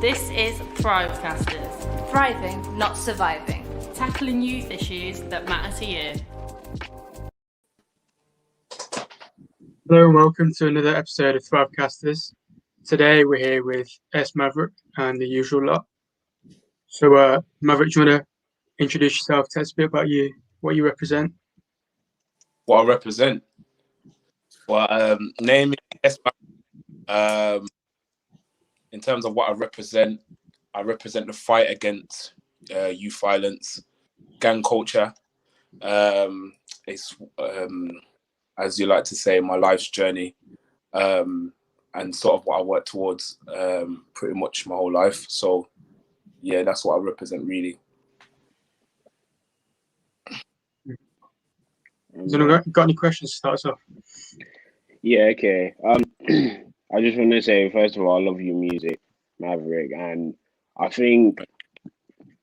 This is ThriveCasters. Thriving, not surviving. Tackling youth issues that matter to you. Hello and welcome to another episode of ThriveCasters. Today we're here with S Maverick and the usual lot. So Maverick, do you want to introduce yourself, tell us a bit about you, what you represent? What I represent? Well, name is S Maverick. In terms of what I represent the fight against youth violence, gang culture. It's as you like to say, my life's journey, and sort of what I work towards pretty much my whole life. So yeah, that's what I represent really. Got any questions to start us off? Yeah, okay. I just want to say, first of all, I love your music, Maverick, and I think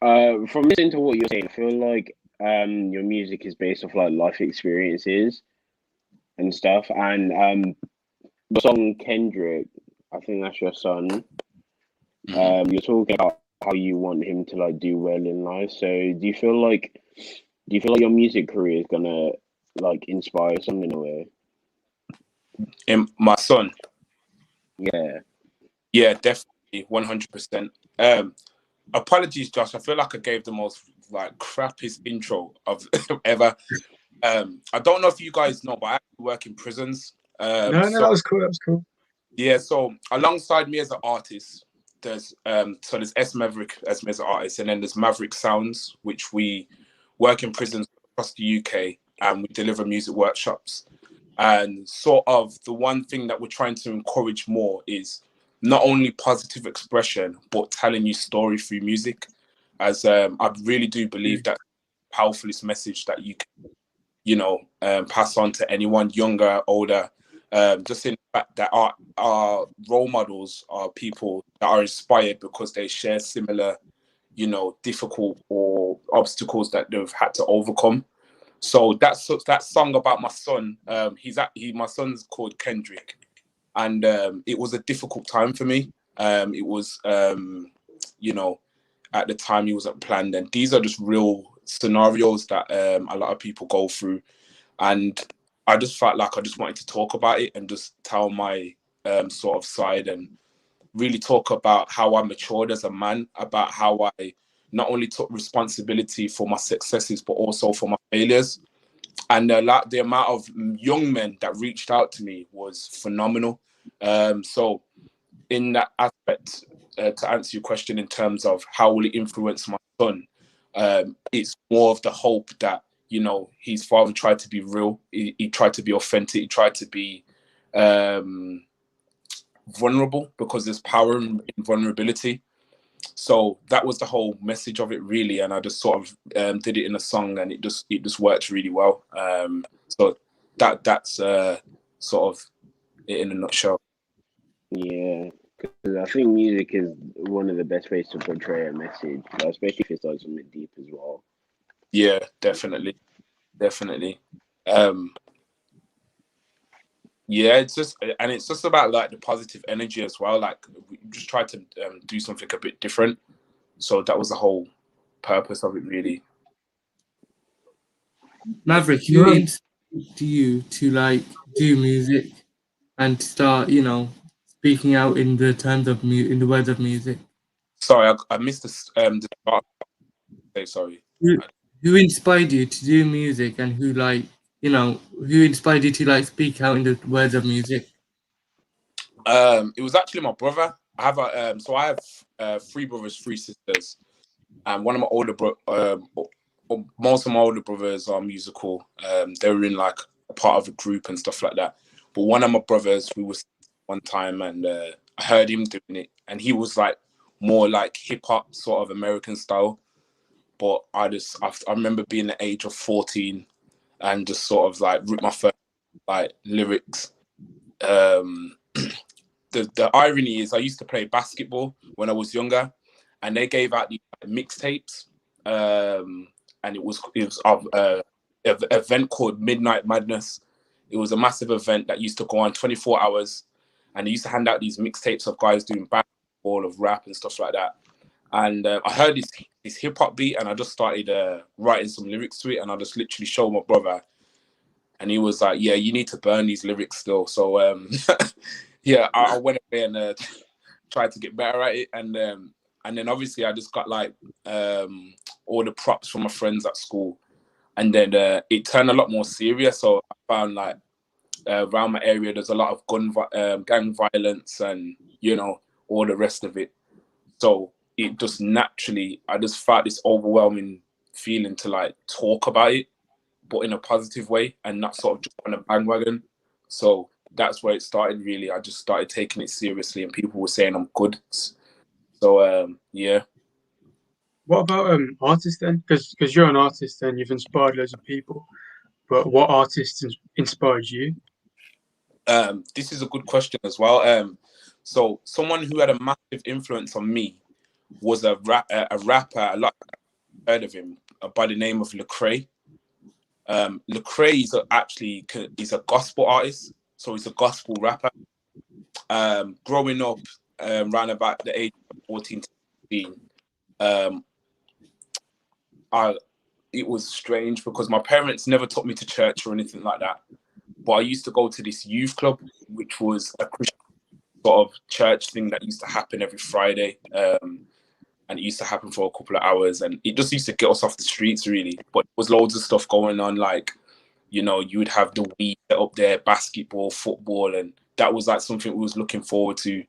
from listening to what you're saying, I feel like your music is based off like life experiences and stuff. And the song Kendrick, I think that's your son. You're talking about how you want him to like do well in life. So do you feel like your music career is gonna like inspire someone in a way? In my son. Yeah, Definitely, 100%. Apologies, Josh. I feel like I gave the most like crappiest intro of ever. I don't know if you guys know, but I actually work in prisons. No, that was cool. That was cool. Yeah, so alongside me as an artist, there's S Maverick as me as an artist, and then there's Maverick Sounds, which we work in prisons across the UK, and we deliver music workshops. And sort of the one thing that we're trying to encourage more is not only positive expression, but telling your story through music. As I really do believe that powerfulest message that you can, pass on to anyone, younger, older. Just in the fact that our role models are people that are inspired because they share similar, difficult or obstacles that they've had to overcome. So that song about my son. My son's called Kendrick, and it was a difficult time for me. It was, at the time he wasn't planned, and these are just real scenarios that a lot of people go through, and I just felt like I just wanted to talk about it and just tell my sort of side and really talk about how I matured as a man, about how I not only took responsibility for my successes, but also for my failures. And the amount of young men that reached out to me was phenomenal. So in that aspect, to answer your question in terms of how will it influence my son, it's more of the hope that, his father tried to be real. He tried to be authentic. He tried to be vulnerable, because there's power in vulnerability. So that was the whole message of it, really, and I just sort of did it in a song, and it just worked really well. So that's sort of it in a nutshell. yeah. Because I think music is one of the best ways to portray a message, especially if it's like something deep as well. Yeah, definitely. Yeah, it's just about like the positive energy as well. Like we just tried to do something a bit different. So that was the whole purpose of it, really. Maverick, who inspired you to like do music and start, speaking out in the terms of in the words of music? Sorry, I missed this. The start. Sorry. Who inspired you to do music, and who who inspired you to like speak out in the words of music? It was actually my brother. I have 3 brothers, 3 sisters, and one of my most of my older brothers are musical. They were in like a part of a group and stuff like that. But one of my brothers, we was one time, and I heard him doing it, and he was like more like hip hop, sort of American style. But I remember being the age of 14 and just sort of like wrote my first like lyrics. The irony is I used to play basketball when I was younger, and they gave out these mixtapes, and it was of an event called Midnight Madness It was a massive event that used to go on 24 hours, and they used to hand out these mixtapes of guys doing basketball, of rap and stuff like that. And I heard this hip hop beat, and I just started writing some lyrics to it, and I just literally showed my brother, and he was like, "Yeah, you need to burn these lyrics still." So yeah, I went away and tried to get better at it, and then obviously I just got like all the props from my friends at school, and then it turned a lot more serious. So I found like around my area there's a lot of gang violence and all the rest of it. So it just naturally, I just felt this overwhelming feeling to like talk about it, but in a positive way and not sort of just on a bandwagon. So that's where it started, really. I just started taking it seriously, and people were saying I'm good. So yeah. What about artists then? Because you're an artist and you've inspired loads of people. But what artists inspired you? This is a good question as well. So someone who had a massive influence on me was a rapper. A lot of heard of him by the name of Lecrae. Lecrae is a gospel artist, so he's a gospel rapper. Growing up around about the age of 14 to 15, it was strange because my parents never took me to church or anything like that. But I used to go to this youth club, which was a Christian sort of church thing that used to happen every Friday. And it used to happen for a couple of hours, and it just used to get us off the streets, really. But there was loads of stuff going on, like, you would have the Wii up there, basketball, football, and that was like something we was looking forward to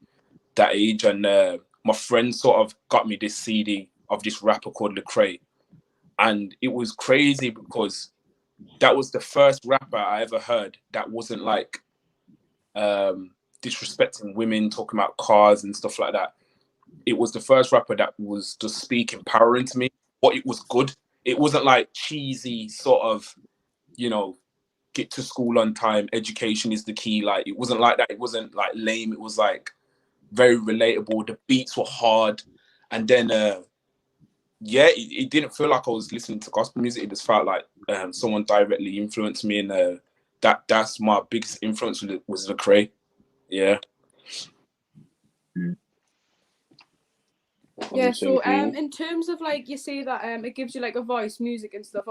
that age. And my friend sort of got me this CD of this rapper called Lecrae, and it was crazy because that was the first rapper I ever heard that wasn't like disrespecting women, talking about cars and stuff like that. It was the first rapper that was just speaking power into me, but it was good. It wasn't like cheesy sort of, get to school on time, education is the key. Like, it wasn't like that. It wasn't like lame. It was like very relatable. The beats were hard. And then, it didn't feel like I was listening to gospel music. It just felt like someone directly influenced me. And that's my biggest influence was Lecrae. Yeah. Yeah, so in terms of like you say that it gives you like a voice, music and stuff.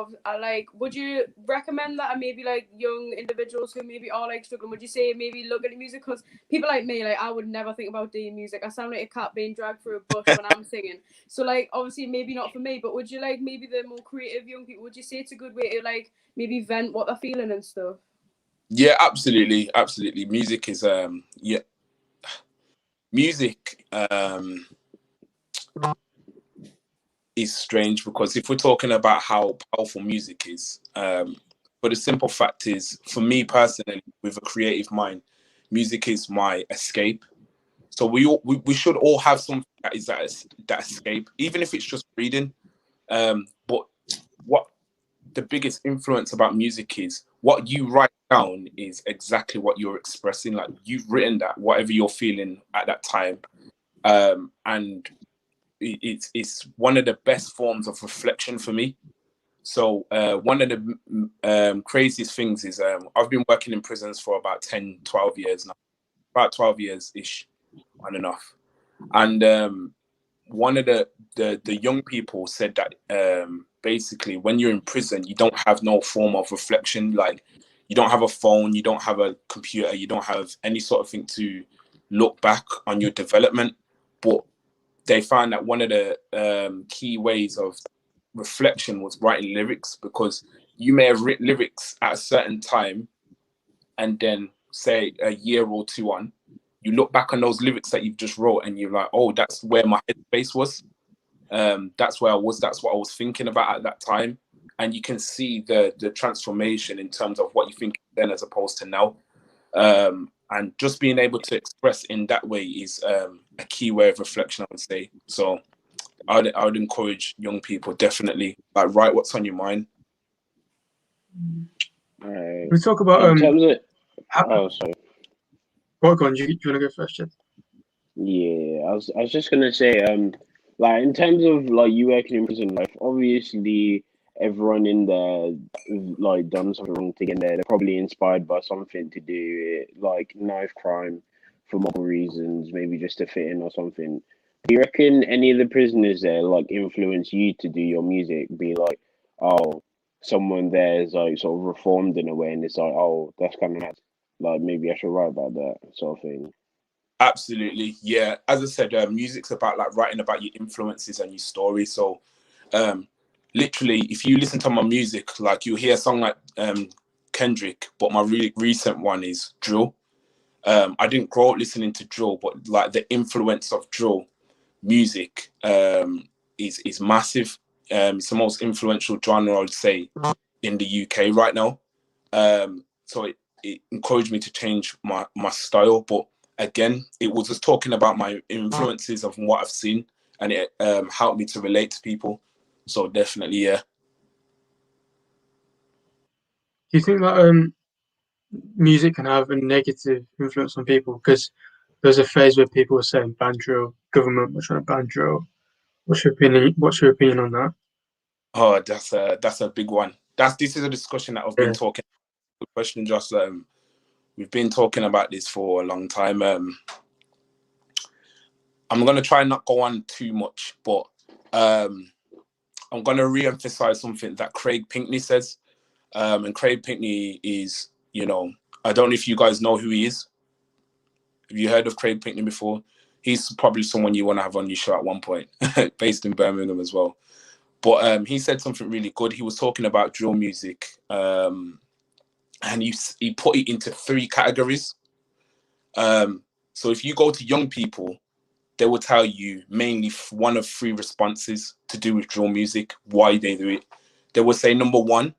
Would you recommend that maybe like young individuals who maybe are like struggling? Would you say maybe look at the music? Because people like me, like I would never think about doing music. I sound like a cat being dragged through a bush when I'm singing. So like obviously maybe not for me, but would you like maybe the more creative young people? Would you say it's a good way to like maybe vent what they're feeling and stuff? Yeah, absolutely. Music is music is strange because if we're talking about how powerful music is, but the simple fact is, for me personally, with a creative mind, music is my escape. So we should all have something that is that escape, even if it's just reading. But what the biggest influence about music is, what you write down is exactly what you're expressing. Like, you've written that, whatever you're feeling at that time, and it's one of the best forms of reflection for me. So one of the craziest things is I've been working in prisons for about 10-12 years now, about 12 years ish, on and off. And one of the young people said that basically when you're in prison, you don't have no form of reflection. Like, you don't have a phone, you don't have a computer, you don't have any sort of thing to look back on your development. But they found that one of the key ways of reflection was writing lyrics, because you may have written lyrics at a certain time, and then say a year or two on, you look back on those lyrics that you've just wrote and you're like, oh, that's where my headspace was. That's where I was. That's what I was thinking about at that time. And you can see the transformation in terms of what you think then as opposed to now. And just being able to express in that way is a key way of reflection, I would say. So I would encourage young people, definitely, like, write what's on your mind. We talk about in terms of sorry. Go on, do you want to go first, Jed? Yeah, I was just gonna say, like, in terms of like you working in prison life, obviously, everyone in there like done something wrong to get in there. They're probably inspired by something to do it, like knife crime for multiple reasons, maybe just to fit in or something. Do you reckon any of the prisoners there like influence you to do your music? Be like, oh, someone there is like sort of reformed in a way, and it's like, oh, that's kind of mad. Like maybe I should write about that sort of thing. Absolutely, yeah. As I said, music's about like writing about your influences and your story. So, literally, if you listen to my music, like you'll hear a song like Kendrick, but my really recent one is drill. I didn't grow up listening to drill, but like the influence of drill music is massive. It's the most influential genre, I would say, in the UK right now. So it encouraged me to change my style. But again, it was just talking about my influences of what I've seen, and it helped me to relate to people. So definitely, yeah. Do you think that music can have a negative influence on people? Because there's a phase where people were saying ban drill, government was trying to ban drill. What's your opinion? What's your opinion on that? Oh, that's a big one. This is a discussion that I've been Yeah. talking. Good question, Josh. We've been talking about this for a long time. I'm gonna try and not go on too much, but I'm gonna re-emphasize something that Craig Pinkney says. And Craig Pinkney is, I don't know if you guys know who he is. Have you heard of Craig Pinkney before? He's probably someone you want to have on your show at one point, based in Birmingham as well. But he said something really good. He was talking about drill music, and he put it into three categories. So if you go to young people, they will tell you mainly one of three responses to do with drill music, why they do it. They will say, number one,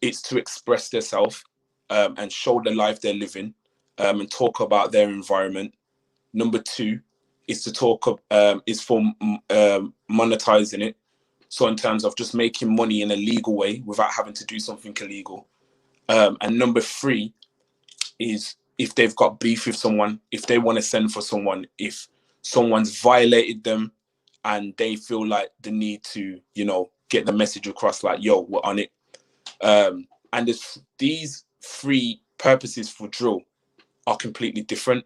it's to express themselves and show the life they're living and talk about their environment. Number two is to talk is for monetizing it. So in terms of just making money in a legal way without having to do something illegal. And number three is if they've got beef with someone, if they want to send for someone, if someone's violated them and they feel like the need to, get the message across like, yo, we're on it. And these three purposes for drill are completely different,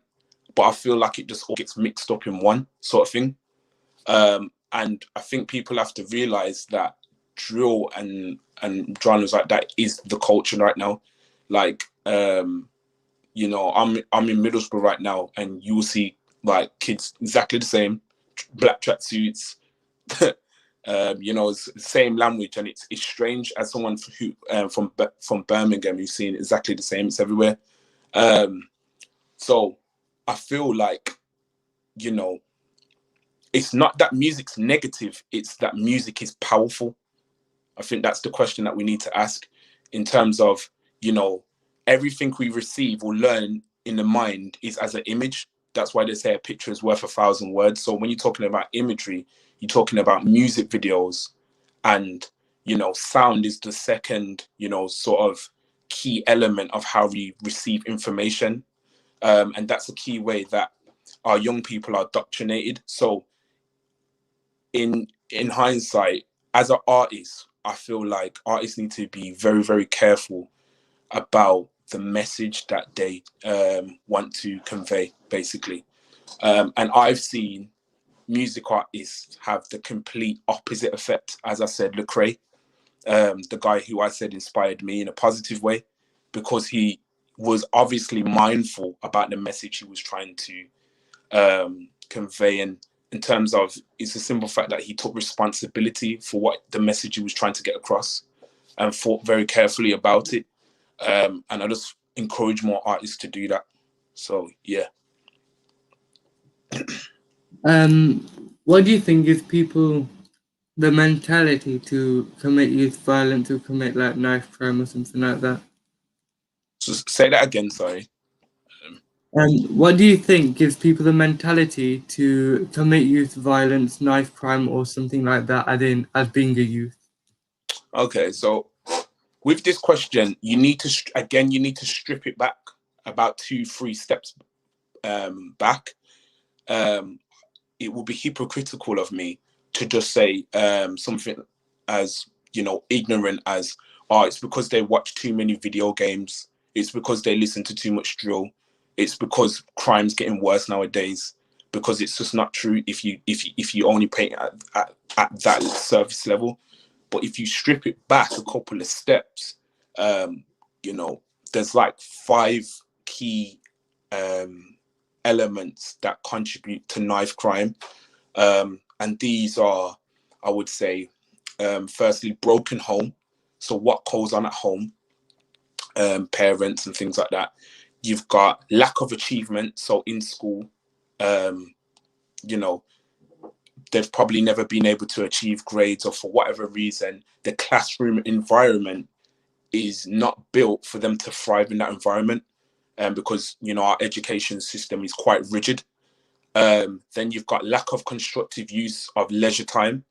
but I feel like it just all gets mixed up in one sort of thing. And I think people have to realize that drill and genres like that is the culture right now. Like, I'm in Middlesbrough right now, and you will see like kids exactly the same, black tracksuits. It's the same language, and it's strange as someone who from Birmingham who's seen exactly the same. It's everywhere. So I feel like it's not that music's negative; it's that music is powerful. I think that's the question that we need to ask in terms of everything we receive or learn in the mind is as an image. That's why they say a picture is worth 1,000 words. So when you're talking about imagery, you're talking about music videos, and sound is the second sort of key element of how we receive information, and that's a key way that our young people are indoctrinated. So in hindsight, as an artist, I feel like artists need to be very, very careful about the message that they want to convey, basically. And I've seen music artists have the complete opposite effect. As I said, Lecrae, the guy who I said inspired me in a positive way, because he was obviously mindful about the message he was trying to convey. And in terms of, it's a simple fact that he took responsibility for what the message he was trying to get across and thought very carefully about it. And I just encourage more artists to do that. So yeah. What do you think is people the mentality to commit youth violence, to commit like knife crime or something like that? So say that again, sorry. What do you think gives people the mentality to commit youth violence, knife crime, or something like that, as being a youth? Okay, so with this question, you need to strip it back about 2-3 steps back. It would be hypocritical of me to just say something as ignorant as, oh, it's because they watch too many video games, it's because they listen to too much drill, it's because crime's getting worse nowadays, because it's just not true if you only paint at that surface level. But if you strip it back a couple of steps, there's like 5 key elements that contribute to knife crime. And these are, I would say, firstly, broken home. So what goes on at home, parents and things like that. You've got lack of achievement. So in school, they've probably never been able to achieve grades, or for whatever reason, the classroom environment is not built for them to thrive in that environment. Because, our education system is quite rigid. Then you've got lack of constructive use of leisure time.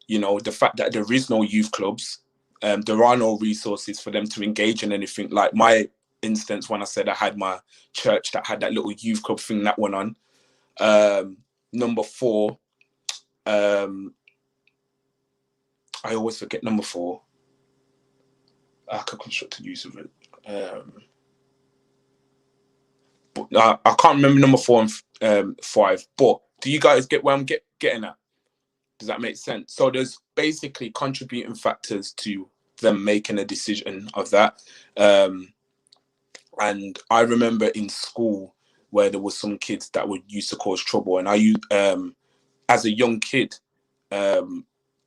The fact that there is no youth clubs, there are no resources for them to engage in anything. Like my instance, when I said I had my church that had that little youth club thing that went on. Number 4, I always forget number 4. Lack of constructive use of it. But I can't remember number 4 and 5. But do you guys get where I'm getting at? Does that make sense? So there's basically contributing factors to them making a decision of that. And I remember in school where there was some kids that would used to cause trouble, and as a young kid, I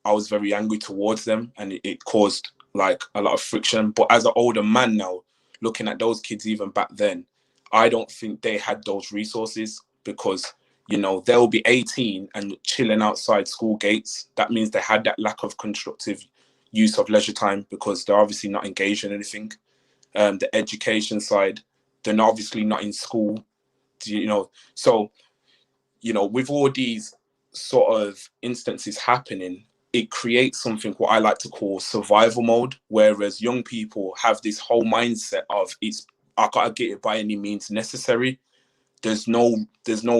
was very angry towards them, and it caused like a lot of friction. But as an older man now, looking at those kids even back then, I don't think they had those resources, because they'll be 18 and chilling outside school gates. That means they had that lack of constructive use of leisure time, because they're obviously not engaged in anything. The education side, they're obviously not in school. So with all these sort of instances happening, it creates something what I like to call survival mode, whereas young people have this whole mindset of, I gotta get it by any means necessary. There's no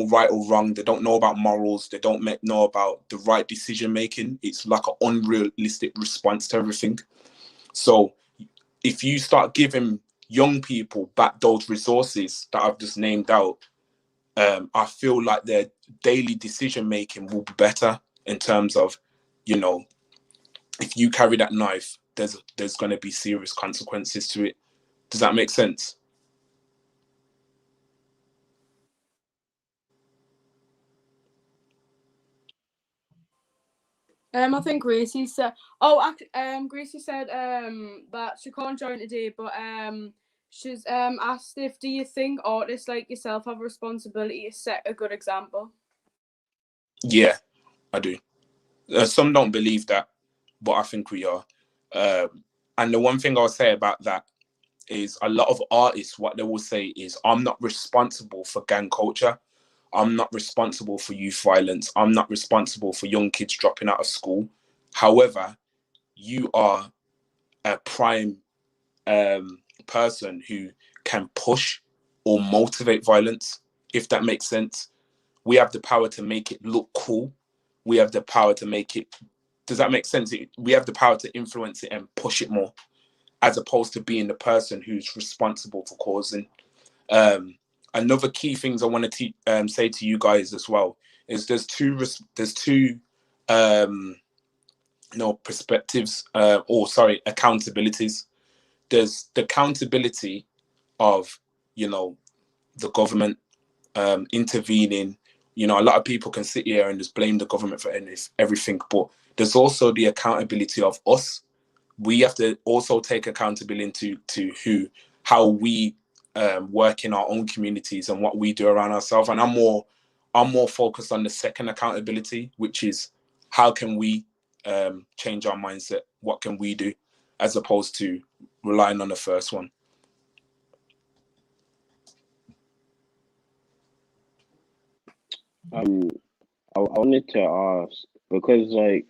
right or wrong. They don't know about morals. They don't know about the right decision making. It's like an unrealistic response to everything. So if you start giving young people back those resources that I've just named out, I feel like their daily decision making will be better, in terms of, if you carry that knife, there's going to be serious consequences to it. Does that make sense? I think Gracie said. Gracie said that she can't join today, but she's asked if, do you think artists like yourself have a responsibility to set a good example? Yeah, I do. Some don't believe that, but I think we are. And the one thing I'll say about that is, a lot of artists, what they will say is, I'm not responsible for gang culture. I'm not responsible for youth violence. I'm not responsible for young kids dropping out of school. However, you are a prime person who can push or motivate violence, if that makes sense. We have the power to make it look cool. We have the power to make it. Does that make sense? We have the power to influence it and push it more, as opposed to being the person who's responsible for causing. Another key things I want to say to you guys as well is, there's two perspectives, accountabilities. There's the accountability of the government intervening. A lot of people can sit here and just blame the government for everything, but there's also the accountability of us. We have to also take accountability to how we work in our own communities and what we do around ourselves. And I'm more focused on the second accountability, which is, how can we change our mindset? What can we do, as opposed to relying on the first one? I wanted to ask, because like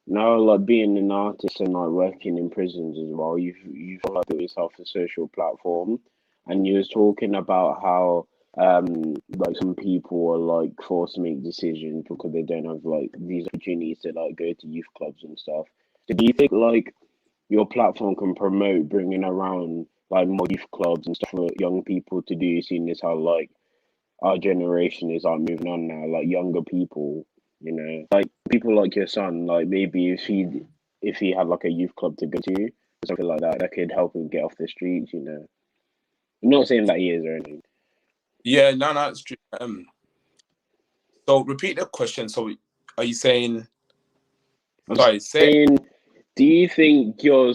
now, like being an artist and like working in prisons as well, you've like built yourself a social platform, and you was talking about how like some people are like forced to make decisions because they don't have like these opportunities to like go to youth clubs and stuff. So do you think like your platform can promote bringing around like more youth clubs and stuff for young people to do, seeing as how like our generation is like moving on now, like younger people, you know, like people like your son, like maybe if he had like a youth club to go to, or something like that, that could help him get off the streets, you know. I'm not saying that he is or anything. Yeah, no, it's true. So repeat the question. So are you saying? I'm Sorry, say. saying, do you think your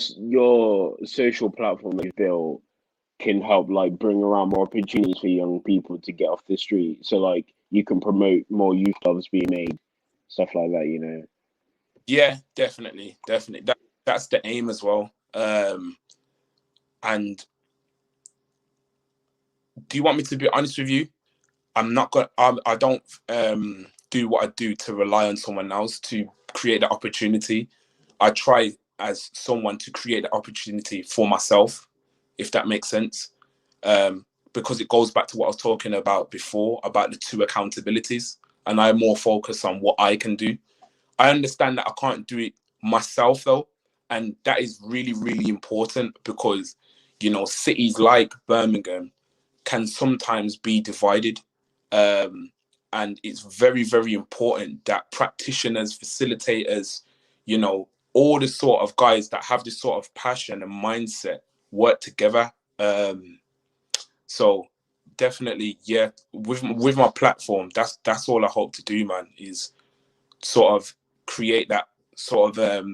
social platform that you built can help like bring around more opportunities for young people to get off the street? So like you can promote more youth clubs being made, stuff like that, you know. Yeah, definitely. That's the aim as well. And do you want me to be honest with you? I'm not gonna. I don't do what I do to rely on someone else to create the opportunity. I try as someone to create the opportunity for myself, if that makes sense. Because it goes back to what I was talking about before about the two accountabilities, and I'm more focused on what I can do. I understand that I can't do it myself though, and that is really, really important because cities like Birmingham can sometimes be divided. And it's very, very important that practitioners, facilitators, all the sort of guys that have this sort of passion and mindset work together. So definitely, yeah, with my platform, that's all I hope to do, man, is sort of create that sort of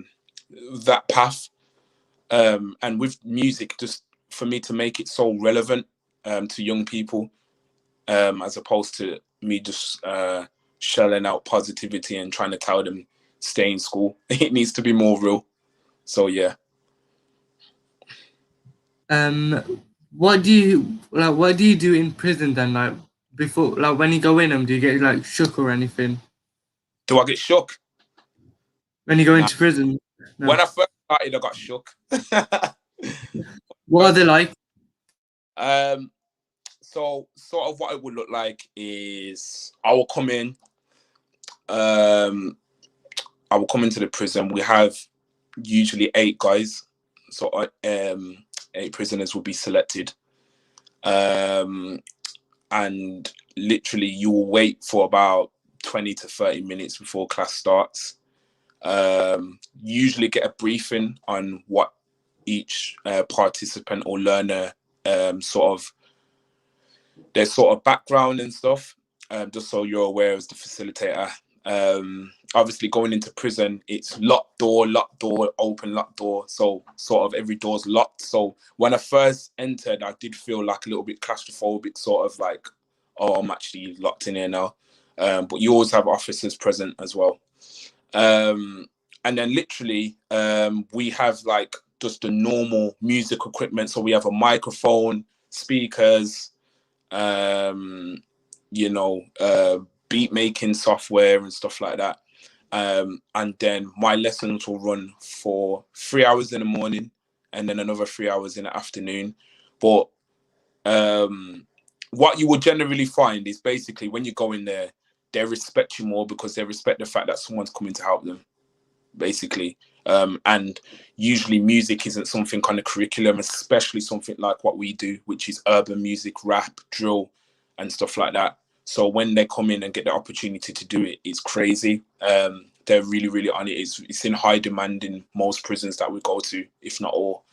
that path. And with music, just for me to make it so relevant to young people, as opposed to me just shelling out positivity and trying to tell them stay in school. It needs to be more real. So yeah. What do you do in prison then? Like before, like when you go in them, do you get like shook or anything? Do I get shook? When you go Nah. into prison? No. When I first started, I got shook. What are they like? So sort of what it would look like is I will come in. I will come into the prison. We have usually 8 guys, so 8 prisoners will be selected, and literally you will wait for about 20 to 30 minutes before class starts. Usually get a briefing on what each participant or learner sort of their sort of background and stuff, just so you're aware as the facilitator. Obviously going into prison, it's locked door, open, locked door. So sort of every door's locked. So when I first entered, I did feel like a little bit claustrophobic, sort of like, oh, I'm actually locked in here now. But you always have officers present as well. And then literally, we have like just the normal music equipment. So we have a microphone, speakers, beat making software and stuff like that. And then my lessons will run for 3 hours in the morning and then another 3 hours in the afternoon. But what you will generally find is basically when you go in there, they respect you more because they respect the fact that someone's coming to help them, basically. And usually music isn't something kind of curriculum, especially something like what we do, which is urban music, rap, drill, and stuff like that. So when they come in and get the opportunity to do it, it's crazy. They're really, really on it. It's in high demand in most prisons that we go to, if not all.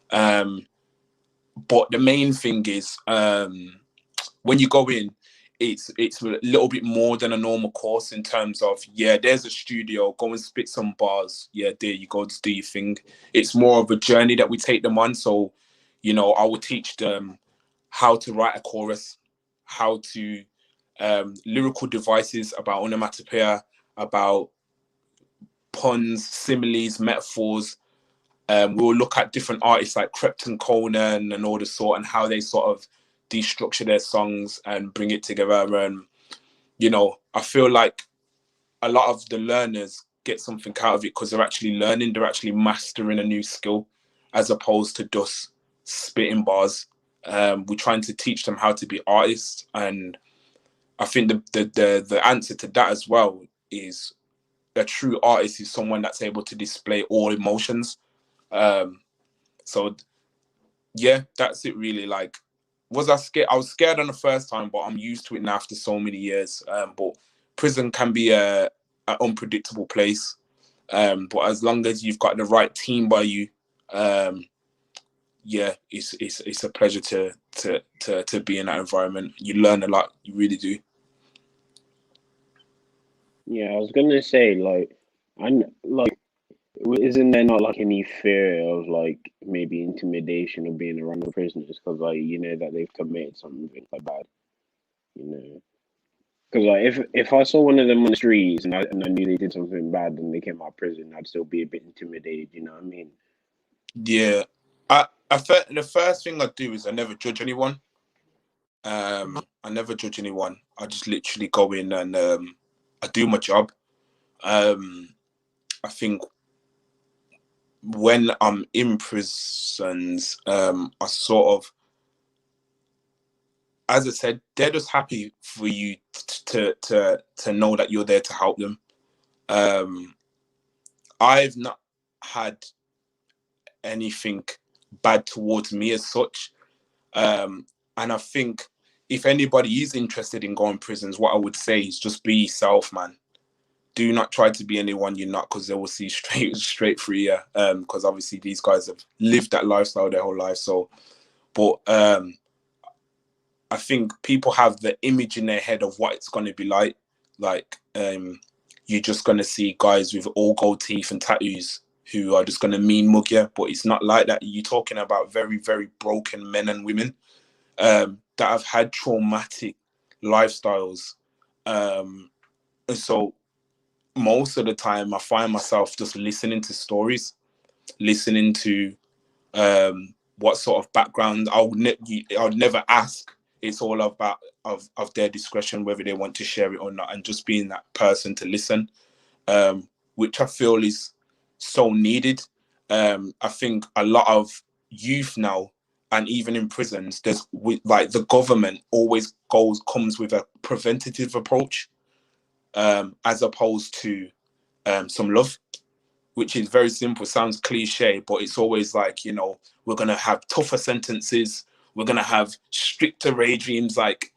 But the main thing is when you go in, it's a little bit more than a normal course in terms of, yeah, there's a studio, go and spit some bars. Yeah, there you go, just do your thing. It's more of a journey that we take them on. So, I will teach them how to write a chorus, how to lyrical devices, about onomatopoeia, about puns, similes, metaphors. We'll look at different artists like Krypton Conan and all the sort, and how they sort of destructure their songs and bring it together. And I feel like a lot of the learners get something out of it because they're actually learning, they're actually mastering a new skill, as opposed to just spitting bars. We're trying to teach them how to be artists, and I think the answer to that as well is a true artist is someone that's able to display all emotions. So yeah, that's it really. Like, was I scared? I was scared on the first time, but I'm used to it now after so many years. But prison can be an unpredictable place. But as long as you've got the right team by you, yeah, it's a pleasure to be in that environment. You learn a lot, you really do. Yeah, I was gonna say like, like, isn't there not like any fear of like maybe intimidation of being around the prisoners because like you know that they've committed something like bad, you know? Because like if I saw one of them on the streets and I knew they did something bad and they came out of prison, I'd still be a bit intimidated. You know what I mean? Yeah, the first thing I do is I never judge anyone. I never judge anyone. I just literally go in and I do my job. I think when I'm in prisons, I sort of, as I said, they're just happy for you to know that you're there to help them. I've not had anything bad towards me as such, and I think if anybody is interested in going prisons, what I would say is just be yourself, man. Do not try to be anyone you're not, because they will see straight through you. Because obviously these guys have lived that lifestyle their whole life. So, but I think people have the image in their head of what it's going to be like. Like, you're just going to see guys with all gold teeth and tattoos who are just going to mean mug you, but it's not like that. You're talking about very, very broken men and women that have had traumatic lifestyles. And so most of the time I find myself just listening to stories, listening to what sort of background. I'll never ask. It's all about of their discretion whether they want to share it or not, and just being that person to listen, which I feel is so needed. I think a lot of youth now, and even in prisons, there's like the government always comes with a preventative approach, as opposed to some love, which is very simple, sounds cliche, but it's always like, you know, we're going to have tougher sentences, we're going to have stricter regimes. Like,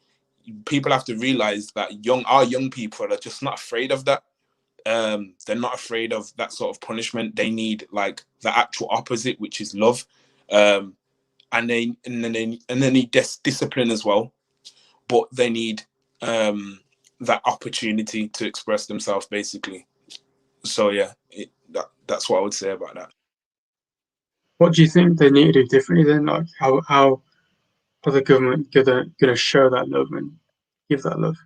people have to realize that our young people are just not afraid of that. They're not afraid of that sort of punishment. They need like the actual opposite, which is love. And then they need discipline as well, but they need that opportunity to express themselves, basically. So yeah, that's what I would say about that. What do you think they need to do differently then? Like how are the government gonna show that love and give that love?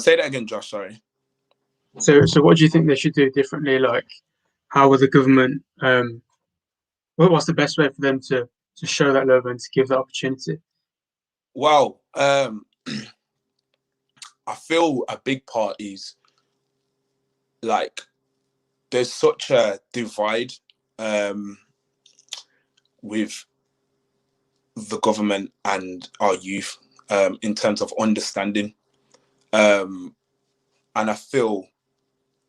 Say that again, Josh. Sorry. So what do you think they should do differently? Like how will the government what's the best way for them to show that love and to give that opportunity? Well, I feel a big part is like there's such a divide with the government and our youth in terms of understanding, and I feel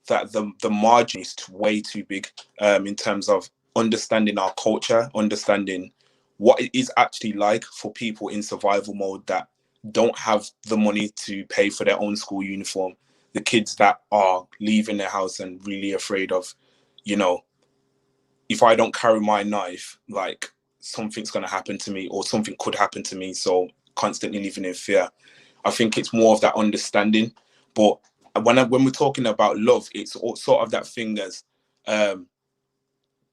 that the margin is way too big in terms of understanding our culture, understanding what it is actually like for people in survival mode that don't have the money to pay for their own school uniform, the kids that are leaving their house and really afraid of, you know, if I don't carry my knife, like something's going to happen to me or something could happen to me. So constantly living in fear. I think it's more of that understanding. But when we're talking about love, it's all sort of that thing as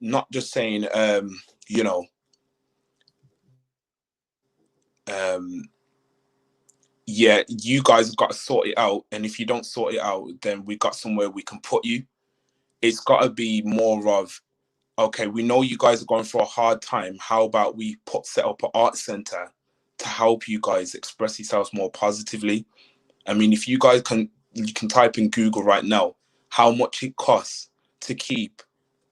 not just saying, you know, yeah, you guys have got to sort it out. And if you don't sort it out, then we got somewhere we can put you. It's got to be more of, okay, we know you guys are going for a hard time. How about we set up an art center to help you guys express yourselves more positively? I mean, if you guys you can type in Google right now how much it costs to keep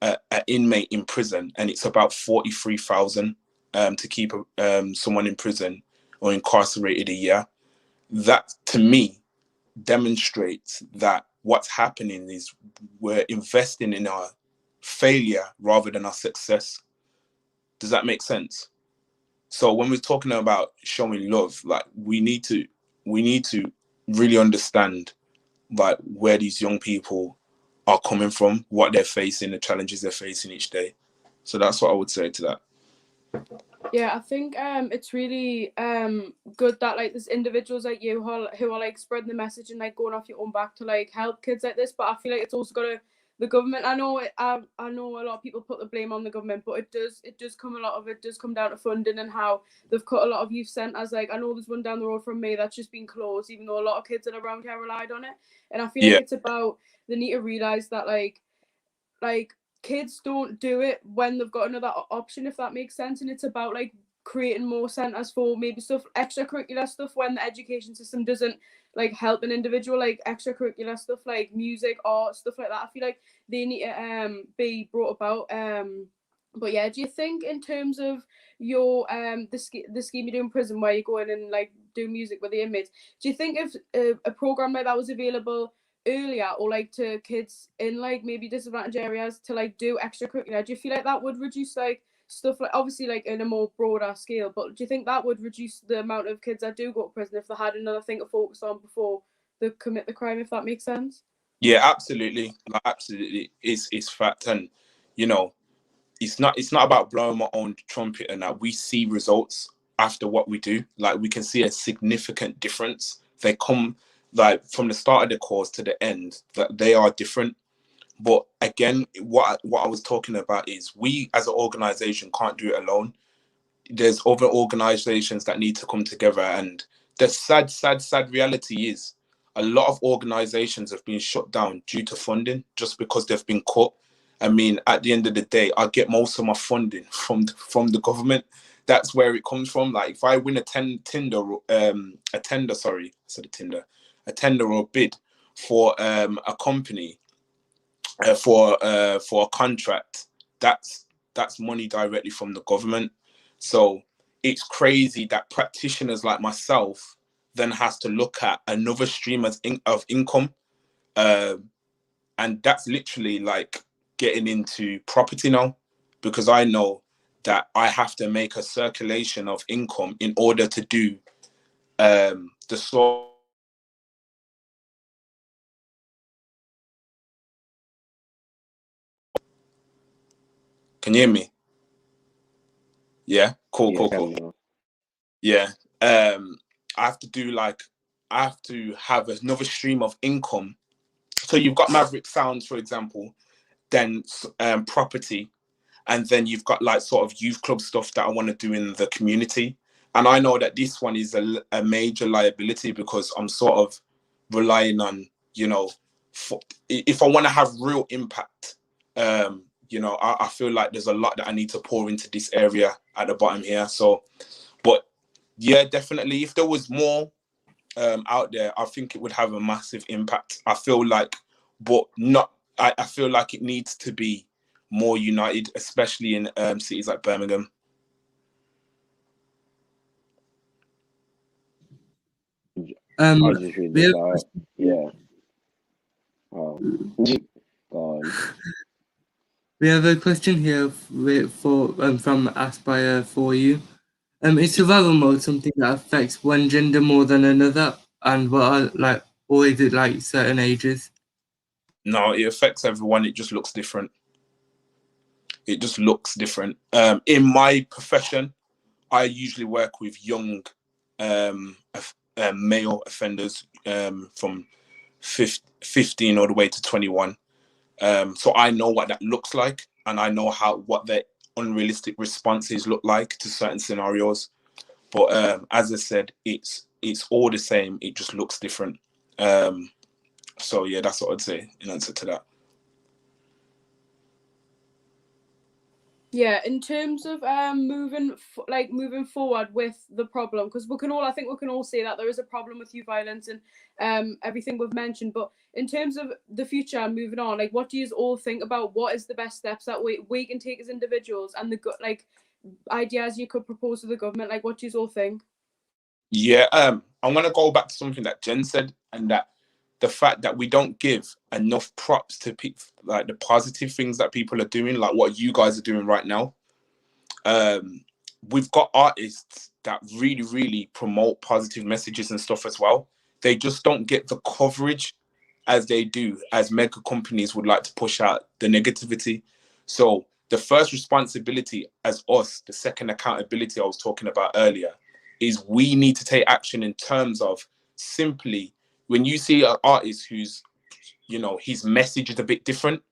an inmate in prison, and it's about 43,000 to keep someone in prison or incarcerated a year. That to me demonstrates that what's happening is we're investing in our failure rather than our success. Does that make sense? So when we're talking about showing love, like we need to really understand like where these young people are coming from, what they're facing, the challenges they're facing each day. So that's what I would say to that. Yeah, I think it's really good that like there's individuals like you who are like spreading the message and like going off your own back to like help kids like this. But I feel like it's also got to the government. I know I know a lot of people put the blame on the government, but it does come down to funding and how they've cut a lot of youth centres. Like I know there's one down the road from me that's just been closed, even though a lot of kids that are around here relied on it. And I feel like it's about they need to realise that like kids don't do it when they've got another option, if that makes sense. And it's about like creating more centres for maybe stuff, extracurricular stuff, when the education system doesn't like help an individual, like extracurricular stuff like music, art, stuff like that. I feel like they need to be brought about. But yeah, do you think in terms of your the scheme you do in prison where you go in and like do music with the inmates, do you think if a program like that was available earlier, or like to kids in like maybe disadvantaged areas to like do extracurricular, do you feel like that would reduce like stuff like obviously like in a more broader scale, but do you think that would reduce the amount of kids that do go to prison if they had another thing to focus on before they commit the crime, if that makes sense? Yeah, absolutely. Like, absolutely. It's fact. And you know, it's not about blowing my own trumpet and that. We see results after what we do. Like we can see a significant difference. They come like from the start of the course to the end, that they are different. But again, what I was talking about is we as an organization can't do it alone. There's other organizations that need to come together, and the sad reality is a lot of organizations have been shut down due to funding just because they've been cut. I mean, at the end of the day, I get most of my funding from the government. That's where it comes from. Like if I win a tender or a bid for a company, for a contract, that's money directly from the government. So it's crazy that practitioners like myself then has to look at another stream of income, and that's literally like getting into property now, because I know that I have to make a circulation of income in order to do the sort. Can you hear me? Yeah, cool. Yeah. I have to have another stream of income. So you've got Maverick Sounds, for example, then property, and then you've got like sort of youth club stuff that I want to do in the community. And I know that this one is a major liability because I'm sort of relying on, you know, if I want to have real impact, you know, I feel like there's a lot that I need to pour into this area at the bottom here. So, but yeah, definitely, if there was more out there, I think it would have a massive impact. I feel like, but not. I feel like it needs to be more united, especially in cities like Birmingham. I'll just read this out. Yeah. Oh. Go on. We have a question here from Aspire for you. Is survival mode something that affects one gender more than another, and what are like, or is it like certain ages? No, it affects everyone. It just looks different. In my profession, I usually work with young male offenders from 15 all the way to 21. So I know what that looks like, and I know what their unrealistic responses look like to certain scenarios. But as I said, it's all the same. It just looks different. So yeah, that's what I'd say in answer to that. Yeah, in terms of moving forward with the problem, because I think we can all say that there is a problem with youth violence and everything we've mentioned. But in terms of the future, moving on, like what do you all think about what is the best steps that we can take as individuals, and the like ideas you could propose to the government? Like what do you all think? Yeah, I'm gonna go back to something that Jen said, and that the fact that we don't give enough props to like the positive things that people are doing, like what you guys are doing right now. We've got artists that really, really promote positive messages and stuff as well. They just don't get the coverage as they do, as mega companies would like to push out the negativity. So the first responsibility as us, the second accountability I was talking about earlier, is we need to take action in terms of simply, when you see an artist who's, you know, his message is a bit different,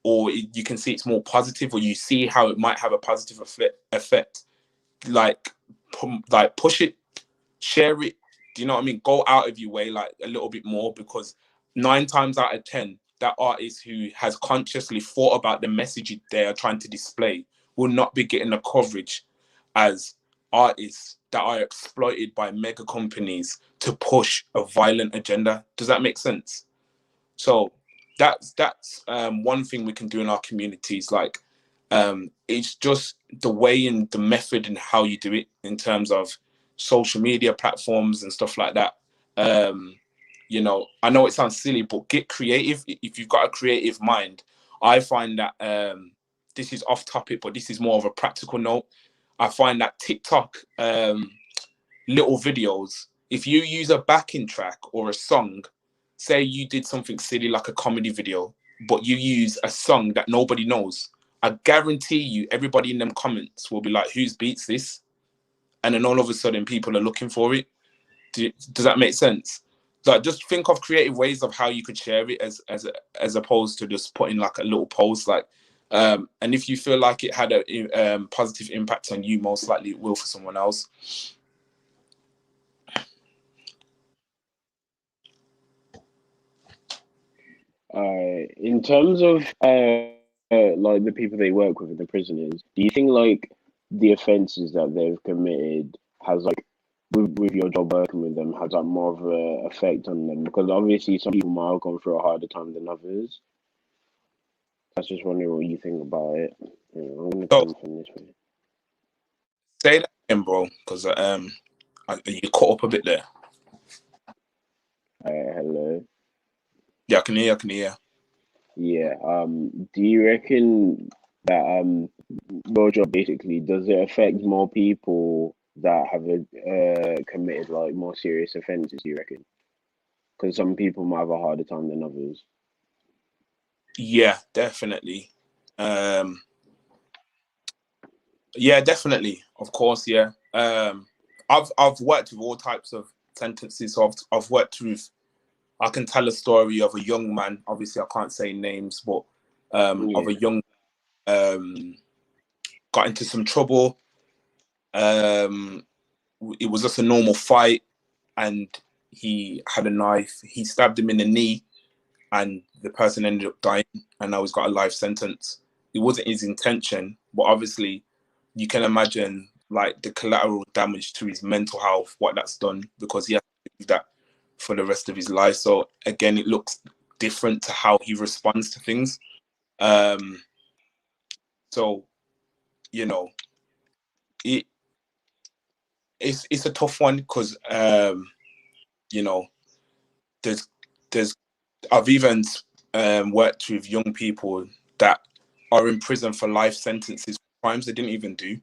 or you can see it's more positive, or you see how it might have a positive effect, like push it, share it. Do you know what I mean? Go out of your way like a little bit more, because 9 times out of 10, that artist who has consciously thought about the message they are trying to display will not be getting the coverage as artists that are exploited by mega companies to push a violent agenda. Does that make sense? So that's one thing we can do in our communities. Like, it's just the way and the method and how you do it in terms of social media platforms and stuff like that. You know, I know it sounds silly, but get creative. If you've got a creative mind, I find that this is off topic, but this is more of a practical note. I find that TikTok little videos, if you use a backing track or a song, say you did something silly like a comedy video, but you use a song that nobody knows, I guarantee you everybody in them comments will be like, whose beats this? And then all of a sudden people are looking for it. Does that make sense? Like, just think of creative ways of how you could share it as opposed to just putting like a little post. Like, and if you feel like it had a positive impact on you, most likely it will for someone else. In terms of like the people they work with, the prisoners, do you think like the offences that they've committed has like with your job working with them, has that more of a effect on them? Because obviously some people might have gone through a harder time than others. I was just wondering what you think about it. Yeah, I'm gonna come from this way. Say that again, bro, because you caught up a bit there. Hello. Yeah, I can hear. Yeah. Do you reckon that your job basically, does it affect more people that have committed like more serious offences? Do you reckon? Because some people might have a harder time than others. Yeah, definitely. Yeah, definitely. Of course, yeah. I've worked with all types of sentences. So I've worked with. I can tell a story of a young man. Obviously, I can't say names, but of a young got into some trouble. It was just a normal fight, and he had a knife. He stabbed him in the knee, and the person ended up dying. And now he's got a life sentence. It wasn't his intention, but obviously, you can imagine like the collateral damage to his mental health, what that's done, because he has to do that for the rest of his life. So again, it looks different to how he responds to things. So, you know, it's a tough one because you know, there's I've even worked with young people that are in prison for life sentences for crimes they didn't even do.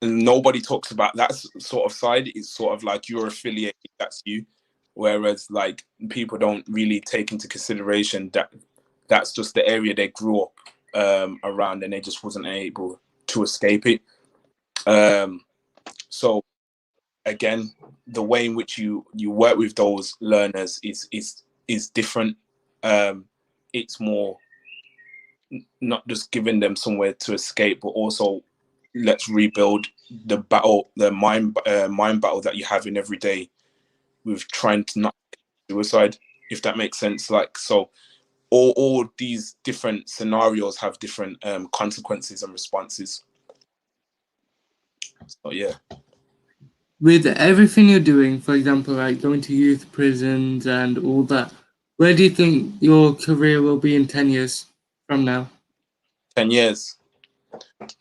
And nobody talks about that sort of side. It's sort of like you're affiliated, that's you. Whereas like people don't really take into consideration that that's just the area they grew up around, and they just wasn't able to escape it. So again, the way in which you work with those learners is different. It's more not just giving them somewhere to escape, but also let's rebuild the mind battle that you're having every day with trying to not suicide, if that makes sense. Like, so all these different scenarios have different consequences and responses. So yeah. With everything you're doing, for example, like going to youth prisons and all that, where do you think your career will be in 10 years from now? 10 years.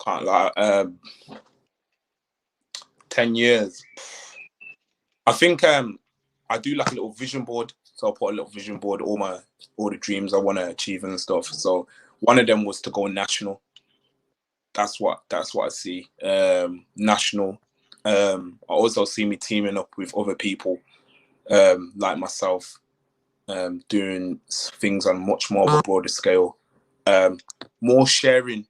Can't lie. 10 years. I think I do like a little vision board. So I'll put a little vision board, all the dreams I want to achieve and stuff. So one of them was to go national. That's what I see. National. I also see me teaming up with other people, like myself, doing things on much more of a broader scale. More sharing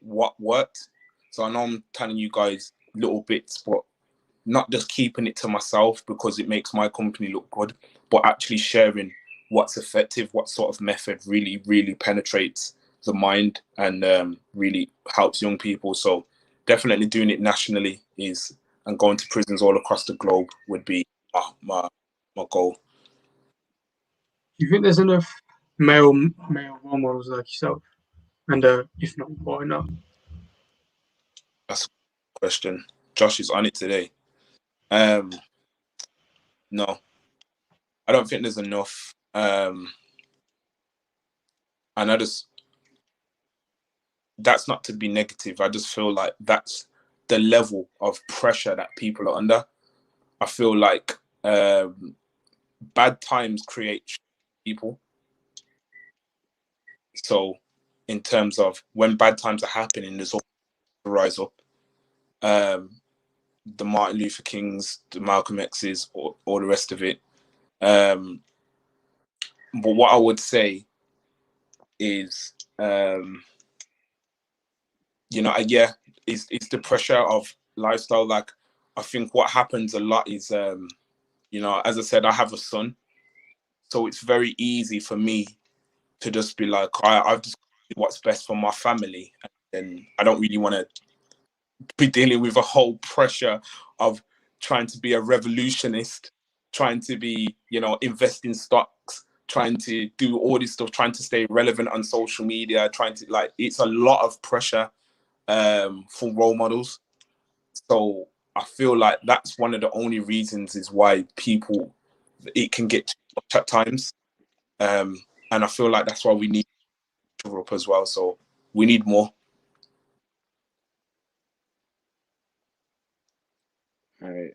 what worked. So I know I'm telling you guys little bits, but not just keeping it to myself because it makes my company look good, but actually sharing what's effective, what sort of method really, really penetrates the mind and really helps young people. So definitely doing it nationally and going to prisons all across the globe would be my goal. Do you think there's enough male role models like yourself? And if not, why not? That's a question. Josh is on it today. No, I don't think there's enough. And that's not to be negative. I just feel like that's the level of pressure that people are under. I feel like bad times create people. So in terms of when bad times are happening, there's always to rise up. The Martin Luther Kings, the Malcolm X's, or all the rest of it. But what I would say is, it's the pressure of lifestyle. Like, I think what happens a lot is, as I said, I have a son, so it's very easy for me to just be like, I've just do what's best for my family, and I don't really want to be dealing with a whole pressure of trying to be a revolutionist, trying to be, invest in stocks, trying to do all this stuff, trying to stay relevant on social media, it's a lot of pressure for role models. So I feel like that's one of the only reasons is why it can get too much at times. And I feel like that's why we need Europe as well. So we need more. All right.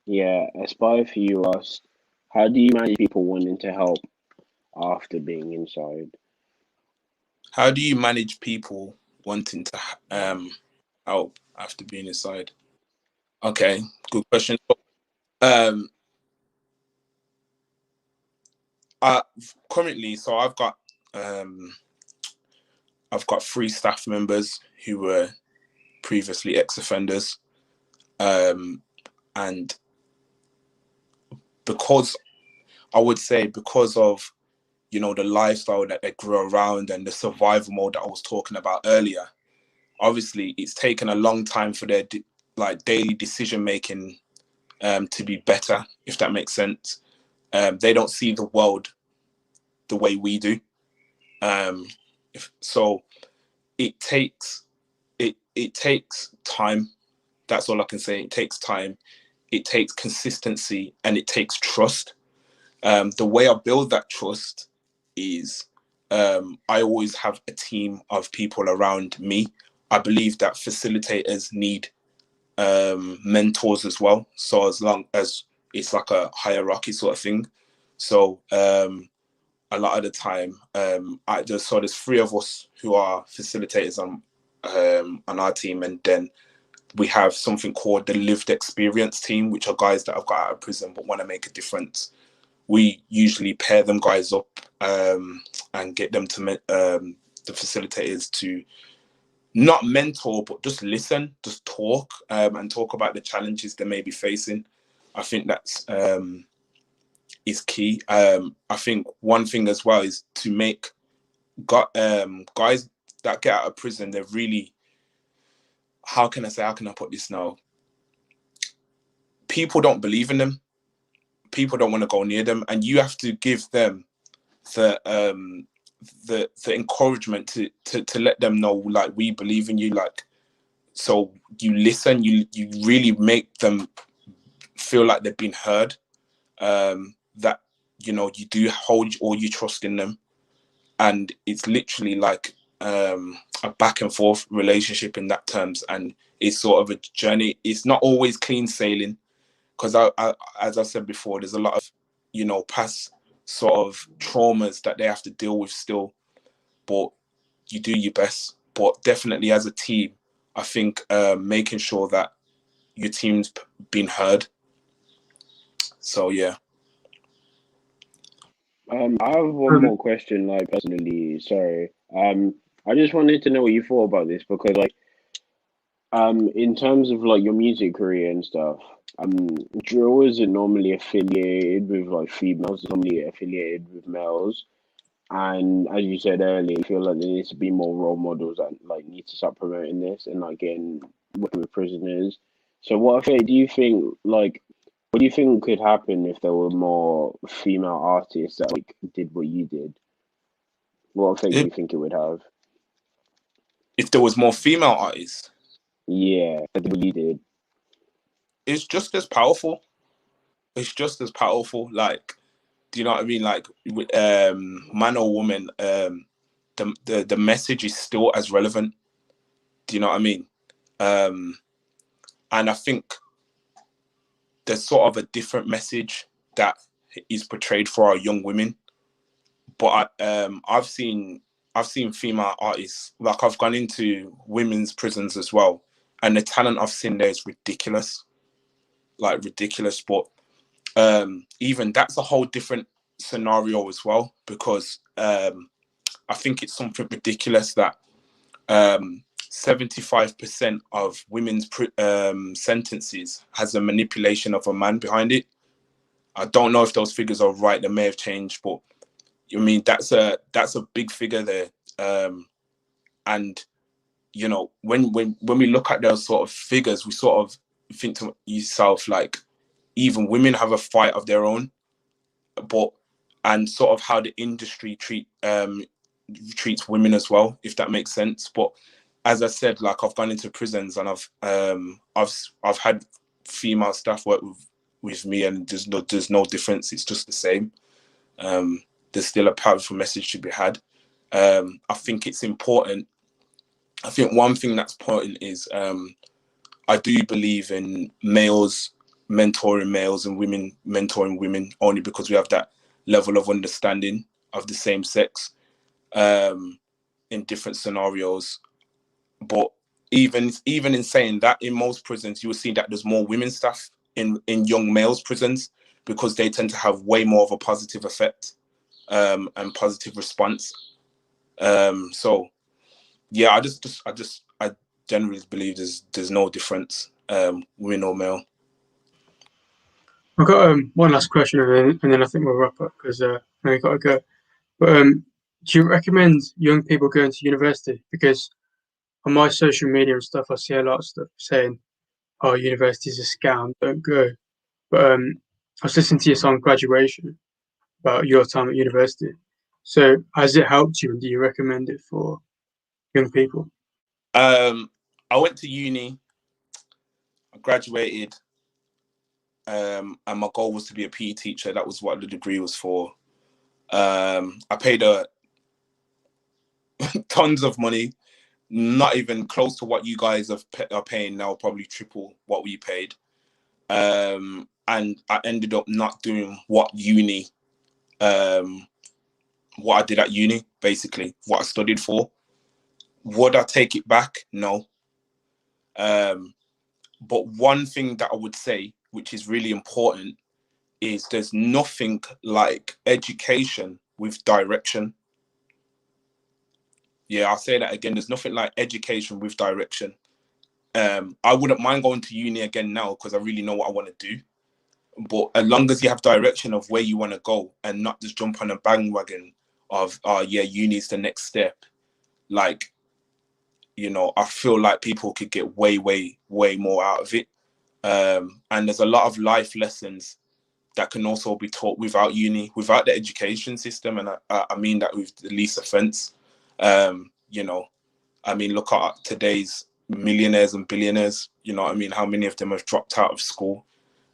Yeah, Aspire for you asked, how do you manage people wanting to help after being inside? How do you manage people wanting to help after being inside? Okay, good question. Currently, so I've got 3 staff members who were previously ex-offenders, and because of the lifestyle that they grew around and the survival mode that I was talking about earlier, obviously it's taken a long time for their daily decision making to be better, if that makes sense. They don't see the world the way we do, so it takes time. That's all I can say. It takes time, it takes consistency, and it takes trust. The way I build that trust is, I always have a team of people around me. I believe that facilitators need mentors as well. So as long as it's like a hierarchy sort of thing. So a lot of the time, there's 3 of us who are facilitators on our team, and then we have something called the lived experience team, which are guys that have got out of prison but want to make a difference. We usually pair them guys up and get them to the facilitators to not mentor, but just listen, just talk, and talk about the challenges they may be facing. I think that's is key. I think one thing as well is to make guys that get out of prison, they're really, how can I put this now? People don't believe in them. People don't want to go near them, and you have to give them the encouragement to let them know, like, we believe in you. Like, so you listen, you really make them feel like they've been heard, that you do hold all your trust in them, and it's literally like a back and forth relationship in that terms, and it's sort of a journey. It's not always clean sailing, because as I said before, there's a lot of, you know, past sort of traumas that they have to deal with still, but you do your best. But definitely as a team, I think making sure that your team's been heard. So yeah. I have one more question, like personally, sorry. I just wanted to know what you thought about this because like in terms of like your music career and stuff, drill isn't normally affiliated with like females, it's normally affiliated with males. And as you said earlier, I feel like there needs to be more role models that like need to start promoting this and like getting working with prisoners. So do you think like what do you think could happen if there were more female artists that like did what you did? What effect do if, you think it would have? if there was more female artists, Yeah, that did what you did. it's just as powerful. It's just as powerful. Like, do you know what I mean? Like, man or woman, the message is still as relevant. Do you know what I mean? And I think there's sort of a different message that is portrayed for our young women. But I've seen female artists, like I've gone into women's prisons as well, and the talent I've seen there is ridiculous, like ridiculous. But even that's a whole different scenario as well, because I think it's something ridiculous that 75% of women's sentences has a manipulation of a man behind it. I don't know if those figures are right. They may have changed, but I mean that's a big figure there. And you know, when we look at those sort of figures, we sort of think to yourself like, even women have a fight of their own, but and sort of how the industry treats women as well, if that makes sense. But as I said, like I've gone into prisons and I've had female staff work with me, and there's no difference. It's just the same. There's still a powerful message to be had. I think it's important. I think one thing that's important is I do believe in males mentoring males and women mentoring women, only because we have that level of understanding of the same sex in different scenarios. But even in saying that, in most prisons you will see that there's more women staff in young males prisons, because they tend to have way more of a positive effect and positive response. So yeah, I generally believe there's no difference, women or male. I've got one last question, and then I think we'll wrap up because I got to go. But do you recommend young people going to university? Because on my social media and stuff, I see a lot of stuff saying, "Oh, university's a scam, don't go." But I was listening to your song "Graduation" about your time at university. So has it helped you, and do you recommend it for young people? I went to uni, I graduated, and my goal was to be a PE teacher. That was what the degree was for. I paid tons of money, not even close to what you guys are paying now, probably triple what we paid. And I ended up not doing what I did at uni, basically, what I studied for. Would I take it back? No. But one thing that I would say, which is really important, is there's nothing like education with direction. Yeah, I'll say that again. There's nothing like education with direction. I wouldn't mind going to uni again now because I really know what I want to do. But as long as you have direction of where you want to go and not just jump on a bandwagon of, oh yeah, uni's the next step. Like, you know, I feel like people could get way, way, way more out of it. And there's a lot of life lessons that can also be taught without uni, without the education system. And I mean that with the least offense. You know, I mean, look at today's millionaires and billionaires, you know what I mean? How many of them have dropped out of school?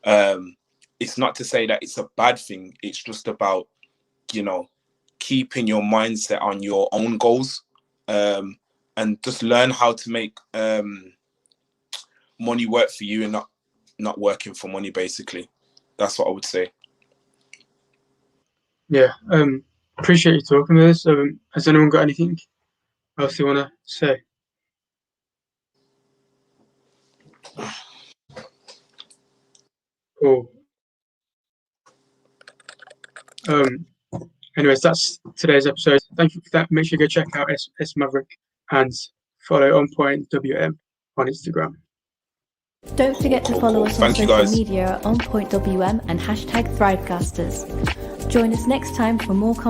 It's not to say that it's a bad thing. It's just about, you know, keeping your mindset on your own goals, and just learn how to make money work for you and not working for money, basically. That's what I would say. Yeah. Appreciate you talking with us. Has anyone got anything else you want to say? Cool. Anyways, that's today's episode. Thank you for that. Make sure you go check out S Maverick and follow On Point WM on Instagram. Don't forget to follow us on Thank you, social guys. media at OnPointWM and #ThriveCasters. Join us next time for more